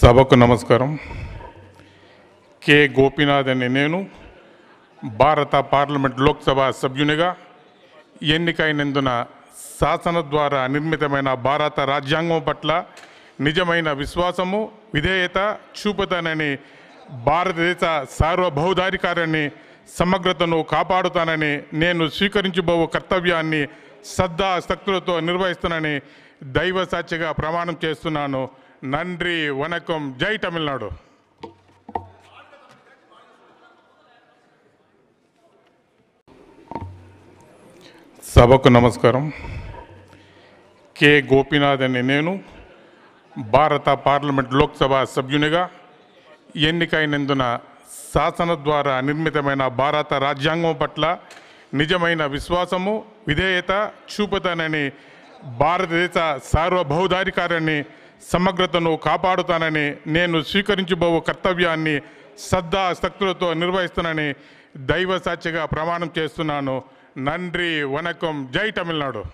సభకు నమస్కారం. కె గోపీనాథ్ అనే నేను భారత పార్లమెంట్ లోక్సభ సభ్యునిగా ఎన్నికైనందున శాసన ద్వారా నిర్మితమైన భారత రాజ్యాంగం పట్ల నిజమైన విశ్వాసము విధేయత చూపుతానని, భారతదేశ సార్వభౌమాధికారాన్ని సమగ్రతను కాపాడుతానని, నేను స్వీకరించబో కర్తవ్యాన్ని శ్రద్ధాశక్తులతో నిర్వహిస్తానని దైవ సాక్షిగా ప్రమాణం చేస్తున్నాను. నంద్రి వనకం. జై తమిళనాడు. సభకు నమస్కారం. కె గోపీనాథ్ అనే నేను భారత పార్లమెంట్ లోక్సభ సభ్యునిగా ఎన్నికైనందున శాసన ద్వారా నిర్మితమైన భారత రాజ్యాంగం పట్ల నిజమైన విశ్వాసము విధేయత చూపుతానని, భారతదేశ సార్వభౌమాధికారాన్ని సమగ్రతను కాపాడుతానని, నేను స్వీకరించబో కర్తవ్యాన్ని శ్రద్ధాశక్తులతో నిర్వహిస్తానని దైవ సాక్షిగా ప్రమాణం చేస్తున్నాను. నంద్రి వనకం. జై తమిళనాడు.